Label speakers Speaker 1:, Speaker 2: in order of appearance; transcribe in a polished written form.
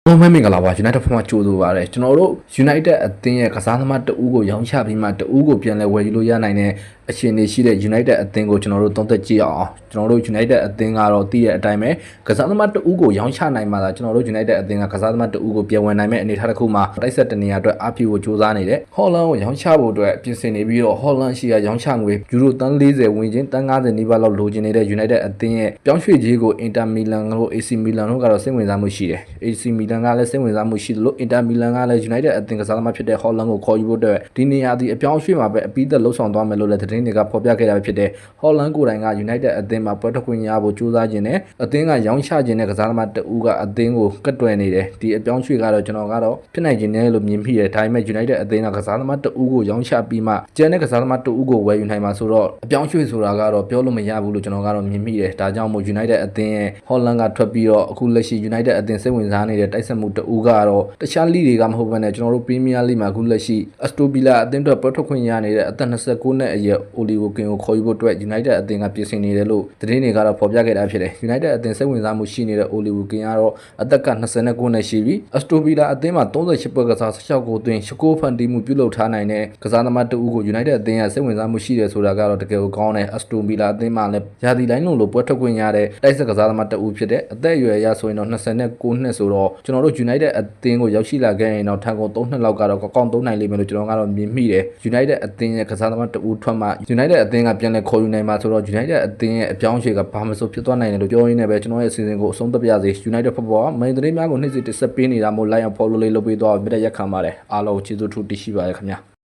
Speaker 1: မဲမင်္ဂလာပါ United ဖက်မှာကြိုးဆိုပါရစေကျွန်တော်တို့ United အသင်းရဲ့ကစားသမားတအူးကိုရောင်းချပြီးမှတအူးကိုပြန်လဲဝယ်ယူလို့ရနိုင်တဲ့အခြေအနေရှိတဲ့ United အသင်းကိုကျွန်တော်တို့သုံးသပ်ကြည့်အောင်ကျွန်တော်တို့ United အသင်းကတော့တည်တဲ့အတိုင်းပဲကစားသမားတအူးကိုရောင်းချနိုင်မှာလားကျွန်တော်တို့ United အသင်းကကစားသမားတအူးကိုပြန်ဝင်နိုင်မဲ့အနေအထားတစ်ခုမှာတိုက်ဆက်တနေရာအတွက်အပြည့်ကိုစူးစမ်းနေတယ်ဟော်လန်ကိုရောင်းချဖို့အတွက်ပြင်ဆင်နေပြီးတော့ဟော်လန်ရှိရာရောင်းချငွေယူရိုတန်း40ဝင်ချင်းတန်း90နီးပါးလောက်လိုချင်နေတဲ့ United အသင်းရဲ့ပြောင်းရွှေ့ကြီးကို Inter Milan တို့ AC Milan တို့ကတော့စိတ်ဝင်စားမှုရှိတယ် AC Milan ကလည်းစိတ်ဝင်စားမှုရှိတယ်လို့ Inter Milan ကလည်း United အသင်းကစားသမားဖြစ်တဲ့ Holland ကိုခေါ်ယူဖို့အတွက်ဒီနေရာဒီအပြောင်းရွှေ့မှာပဲအပြီးသက်လှုပ်ဆောင်သွားမယ်လို့လည်းသတင်းတွေကဖော်ပြခဲ့တာဖြစ်တဲ့ Holland ကိုယ်တိုင်က United အသင်းမှာပွဲထွက်ခွင့်ရဖို့ကြိုးစားခြင်းနဲ့အသင်းကရောင်းချခြင်းနဲ့ကစားသမားတအူးကအသင်းကိုကတ်တွယ်နေတယ်ဒီအပြောင်းရွှေ့ကတော့ကျွန်တော်ကတော့ဖြစ်နိုင်ခြင်းနဲ့လို့မြင်မိတယ်ဒါပေမဲ့ United အသင်းကကစားသမားတအူးကိုရောင်းချပြီးမှကျန်တဲ့ကစားသမားတအူးကိုဝယ်ယူနိုင်မှာဆိုတော့အပြောင်းရွှေ့ဆိုတာကတော့ပြောလို့မရဘူးလို့ကျွန်တော်ကတော့မြင်မိတယ်ဒါကြောင့်မို့ United အသင်းရဲ့ Holland ကထွက်ပြီးတော့အခုလက်ရှိ United အသင်းစိတ်ဝင်စားနေတဲ့တိုက်ဆက်မှုတအူးကတော့တခြားလိတွေကမဟုတ်ဘဲနဲ့ကျွန်တော်တို့ Premier League မှာအခုလက်ရှိ Aston Villa အသင်းအတွက်ပွဲထွက်ခွင့်ရနေတဲ့အသက်29နှစ်အရွယ် Oliver King ကိုခေါ်ယူဖို့အတွက် United အသင်းကပြင်ဆင်နေတယ်လို့သတင်းတွေကတော့ဖော်ပြခဲ့တာဖြစ်တယ် United အသင်းစိတ်ဝင်စားမှုရှိနေတဲ့ Oliver King ကတော့အသက်က29နှစ်ရှိပြီ Aston Villa အသင်းမှာ38ပွဲကစား16ဂိုးသွင်း16ဖန်တီးမှုပြုလုပ်ထားနိုင်တဲ့ကစားသမားတဦးကို United အသင်းကစိတ်ဝင်စားမှုရှိတယ်ဆိုတာကတော့တကယ်ကိုကောင်းတယ် Aston Villa အသင်းမှာလည်းရာသီတိုင်းလုံးလိုပွဲထွက်ခွင့်ရတဲ့တိုက်ဆက်ကစားသမားတဦးဖြစ်တဲ့အသက်အရွယ်အရဆိုရင်တော့29နှစ်ဆိုတော့ကျွန်တော်တို့ United အသင်းကိုရောက်ရှိလာခဲ့ရင်တော့ထံကုန်3နှစ်လောက်ကတော့ကောင်းသုံးနိုင်လိမ့်မယ်လို့ကျွန်တော်ကတော့မြင်မိတယ် United အသင်းရဲ့ကစားသမားတဦးထွက်မှ United အသင်းကပြန်လဲခေါ်ယူနိုင်မှာဆိုတော့ United အသင်းရဲ့အပြောင်းအရွှေ့ကဘာမှမဆိုဖြစ်သွားနိုင်တယ်လို့ပြောရင်းနဲ့ပဲကျွန်တော်ရဲ့အစီအစဉ်ကိုအဆုံးသတ်ပါရစေ United Football ကမန်သတင်းများကိုနှိမ့်စစ်တက်ဆက်ပေးနေတာမို့ like and follow လေးလုပ်ပေးသွားပြီးတော့ရက်ခံပါတယ်အားလုံးကျေးဇူးထူးတင်ရှိပါတယ်ခင်ဗျာ